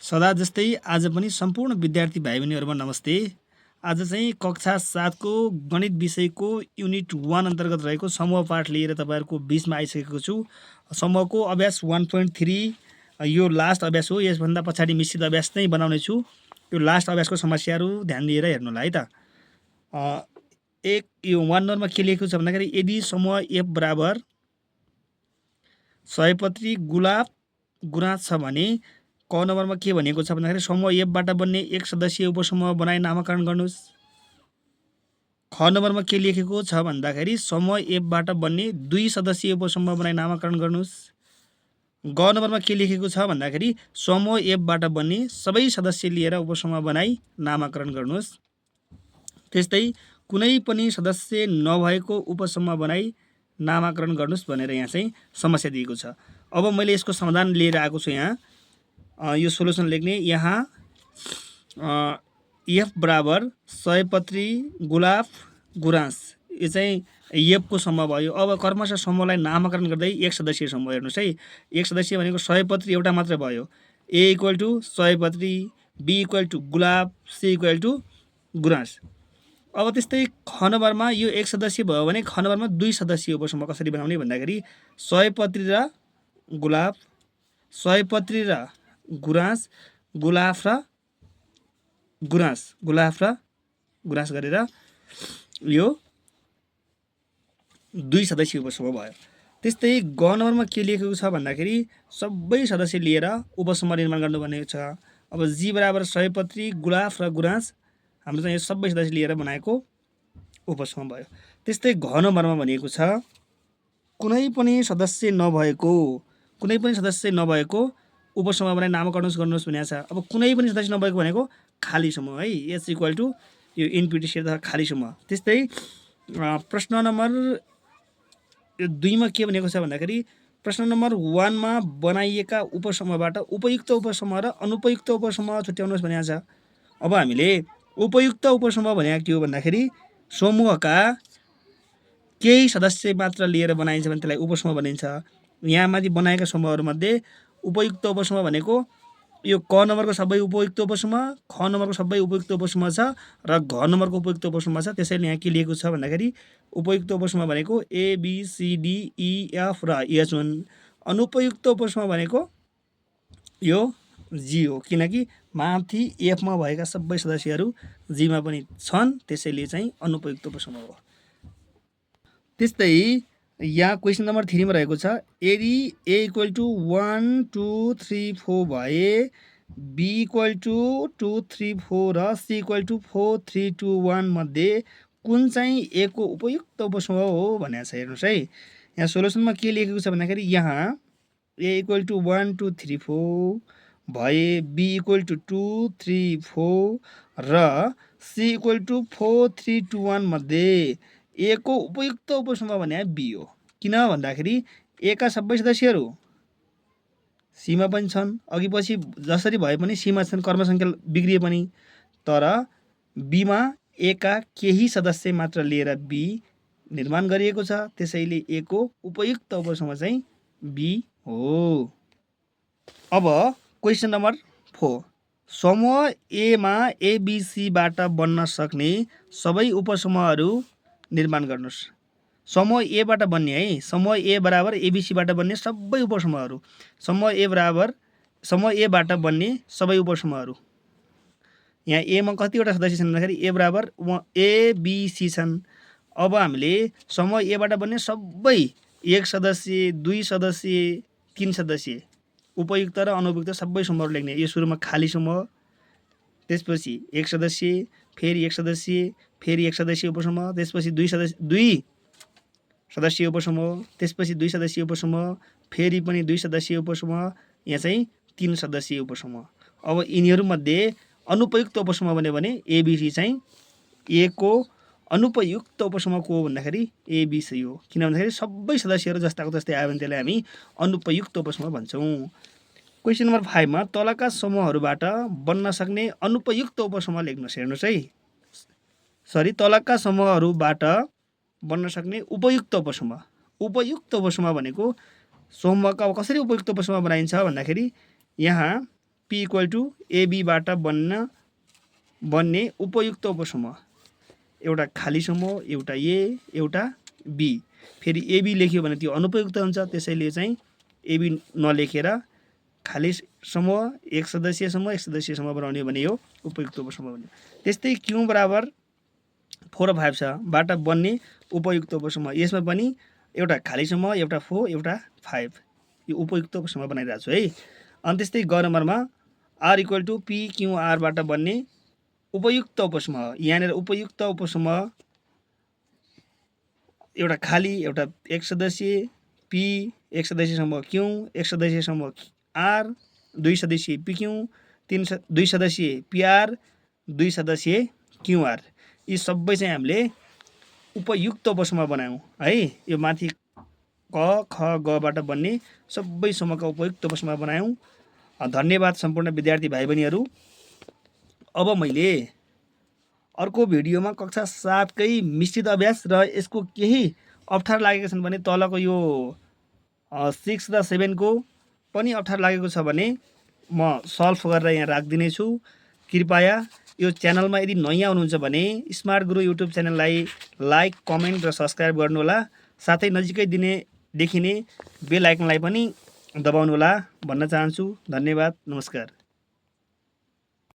सदा जस्तै आज पनि सम्पूर्ण विद्यार्थी भाइ बहिनीहरूमा नमस्ते। आज चाहिँ कक्षा 7को गणित विषयको युनिट 1 अन्तर्गत रहेको समूह पाठ लिएर तपाईँहरूको बिचमा आइसकेको छु। समूहको अभ्यास 1.3 यो लास्ट अभ्यास हो। यसभन्दा पछाडि मिश्रित अभ्यास नै बनाउने छु। यो लास्ट अभ्यासको समस्याहरू ध्यान दिएर हेर्नु होला है त। यो 1 नम्बरमा के लेखेको छ भन्दाखेरि यदि समूह F बराबर सयपत्री गुलाब गुराँस छ भने क नम्बरमा के भनेको छ भन्दाखेरि समूह एफबाट बन्ने एक सदस्यीय उपसमूह बनाई नामाकरण गर्नुहोस्। ख नम्बरमा के लेखेको छ भन्दाखेरि समूह एफबाट बन्ने 2 सदस्यीय उपसमूह बनाई नामाकरण गर्नुहोस्। ग नम्बरमा के लेखेको छ भन्दाखेरि समूह एफबाट बन्ने सबै सदस्य लिएर उपसमूह बनाई नामाकरण गर्नुहोस्। त्यस्तै कुनै पनि सदस्य नभएको उपसमूह बनाई नामाकरण गर्नुहोस् भनेर यहाँ चाहिँ समस्या दिएको छ। अब मैले यसको समाधान लिएर आएको छु। यहाँ यो सोलुसन लेख्ने। यहाँ एफ बराबर सयपत्री गुलाब गुराँस यो चाहिँ एफको समूह भयो। अब क्रमशः समूहलाई नामाकरण गर्दै एक सदस्यीय समूह हेर्नुहोस् है। एक सदस्यीय भनेको सयपत्री एउटा मात्र भयो। ए इक्वल टु सयपत्री, बी इक्वल टु गुलाब, सी इक्वल टु गुराँस। अब त्यस्तै ख नम्बरमा यो एक सदस्यीय भयो भने ख नम्बरमा 2 सदस्यीय उपसमूह कसरी बनाउने भन्दाखेरि सयपत्री र गुलाब, सयपत्री र गुराँस, गुलाब र गुराँस गरेर यो 2 सदस्यीय उपसमूह भयो। त्यस्तै ग नम्बरमा के लेखेको छ भन्दाखेरि सबै सदस्य लिएर उपसमूह निर्माण गर्नु भनेको छ। अब जी बराबर सयपत्री गुलाब र गुराँस हाम्रो चाहिँ यो सबै सदस्य लिएर बनाएको उपसमूह भयो। त्यस्तै घ नम्बरमा भनेको छ कुनै पनि सदस्य नभएको उपसमूह बनाई नामाकरण गर्नुहोस् भनेको छ। अब कुनै पनि सदस्य नभएको भनेको खाली समूह है। एच इक्वल टु यो इन्फिनिटी सेट अथवा खाली समूह। त्यस्तै प्रश्न नम्बर 2 मा के भनेको छ भन्दाखेरि प्रश्न नम्बर 1 मा बनाइएका उपसमूहबाट उपयुक्त उपसमूह र अनुपयुक्त उपसमूह छुट्याउनुहोस् भनेको छ। अब हामीले उपयुक्त उपसमूह भनेको के हो भन्दाखेरि समूहका केही सदस्य मात्र लिएर बनाइन्छ भने त्यसलाई उपसमूह भनिन्छ। यहाँ माथि बनाएका समूहहरूमध्ये उपयुक्त उपसमूह भनेको यो क नम्बरको सबै उपयुक्त उपसमूह, ख नम्बरको सबै उपयुक्त उपसमूह छ र घ नम्बरको उपयुक्त उपसमूह छ। त्यसैले यहाँ के लेखेको छ भन्दाखेरि उपयुक्त उपसमूह भनेको A B C D E F र एच हुन्। अनुपयुक्त उपसमूह भनेको यो जी हो, किनकि माथि एफमा भएका सबै सदस्यहरू जीमा पनि छन्, त्यसैले चाहिँ अनुपयुक्त उपसमूह हो। त्यस्तै यहाँ क्वेसन नम्बर 3 मा रहेको छ यदि ए इक्वल टु 1 2 3 4 भए बी इक्वल टु 2 3 4 र सी इक्वल टु 4 3 2 1 मध्ये कुन चाहिँ ए को उपयुक्त उपसमूह हो भनेको छ। हेर्नुहोस् है, यहाँ सोलुसनमा के लेखेको छ भन्दाखेरि यहाँ ए इक्वल टु 1 2 3 4 भए बी इक्वल टु 2 3 4 र सी इक्वल टु 4 3 2 1 मध्ये ए को उपयुक्त उपसमूह भने बी हो। किन भन्दाखेरि ए का सबै सदस्यहरू सीमा पनि छन्, अघि पछि जसरी भए पनि सीमा छन्, कर्मसङ्ख्या बिग्रिए पनि, तर बीमा ए का केही सदस्य मात्र लिएर बी निर्माण गरिएको छ। त्यसैले ए को उपयुक्त उपसमूह चाहिँ बी हो। अब क्वेसन नम्बर 4 समूह ए मा एबिसीबाट बन्न सक्ने सबै उपसमूहहरू निर्माण गर्नुहोस्। समूह एबाट बन्ने है, समूह ए बराबर एबिसीबाट बन्ने सबै उपसमूहहरू, समूह ए बराबर समूह एबाट बन्ने सबै उपसमूहहरू। यहाँ एमा कतिवटा सदस्य छन् भन्दाखेरि ए बराबर एबिसी छन्। अब हामीले समूह एबाट बन्ने सबै 1 सदस्य 2 सदस्य 3 सदस्य उपयुक्त र अनुपयुक्त सबै समूहहरू लेख्ने। यो सुरुमा खाली समूह, त्यसपछि 1 सदस्य, फेरि 1 सदस्य, फेरि 1 सदस्य उपसमूह, त्यसपछि 2 सदस्यीय उपसमूह, त्यसपछि 2 सदस्यीय उपसमूह, फेरि पनि 2 सदस्यीय उपसमूह, यहाँ चाहिँ 3 सदस्यीय उपसमूह। अब यिनीहरूमध्ये अनुपयुक्त उपसमूह भन्यो भने एबिसी चाहिँ ए को अनुपयुक्त उपसमूह को हो भन्दाखेरि एबिसी हो। किन भन्दाखेरि सबै सदस्यहरू जस्ताको जस्तै आयो भने त्यसलाई हामी अनुपयुक्त उपसमूह भन्छौँ। क्वेसन नम्बर 5 मा तलका समूहहरूबाट बन्न सक्ने अनुपयुक्त उपसमूह लेख्नुहोस्। हेर्नुहोस् है, तलका समूहहरूबाट बन्न सक्ने उपयुक्त उपसमूह। उपयुक्त उपसमूह भनेको समूहका कसरी उपयुक्त उपसमूह बनाइन्छ भन्दाखेरि यहाँ पी इक्वल टु एबीबाट बन्ने उपयुक्त उपसमूह एउटा खाली समूह, एउटा ए, एउटा बी। फेरि एबी लेख्यो भने त्यो अनुपयुक्त हुन्छ, त्यसैले चाहिँ एबी नलेखेर खाली समूह, एक सदस्यीय समूह बनाउने भने यो उपयुक्त उपसमूह बन्यो। त्यस्तै क्यू बराबर 4 र 5 छ बाट बन्ने उपयुक्त उपसमूह, यसमा पनि एउटा खाली समूह, एउटा 4, एउटा 5, यो उपयुक्त उपसमूह बनाइरहेको छु है। अनि त्यस्तै ग नम्बरमा R equal to P Q आरबाट बन्ने उपयुक्त उपसमूह, यहाँनिर उपयुक्त उपसमूह एउटा खाली, एउटा एक सदस्यीय पी, एक सदस्यीय समूह क्यू, एक सदस्यीय समूह आर, 2 सदस्यीय पीक्यू, 2 सदस्यीय पीआर, 2 सदस्यीय क्यूआर, यी सबै चाहिँ हामीले उपयुक्त उपसमूह बनायौँ है। यो माथि क ख गबाट बन्ने सबै समूहका उपयुक्त उपसमूह बनायौँ। धन्यवाद सम्पूर्ण विद्यार्थी भाइ बहिनीहरू। अब मैले अर्को भिडियोमा कक्षा 7 कै मिश्रित अभ्यास र यसको केही अप्ठ्यारो लागेको छन् भने तलको यो 6 र 7 को पनि अप्ठ्यारो लागेको छ भने म सल्भ गरेर यहाँ राखिदिने छु। कृपया यो च्यानलमा यदि नयाँ हुनुहुन्छ भने स्मार्ट गुरु युट्युब च्यानललाई लाइक, कमेन्ट र सब्सक्राइब गर्नुहोला। साथै नजिकै देखिने बेल आइकनलाई पनि दबाउनुहोला भन्न चाहन्छु। धन्यवाद, नमस्कार।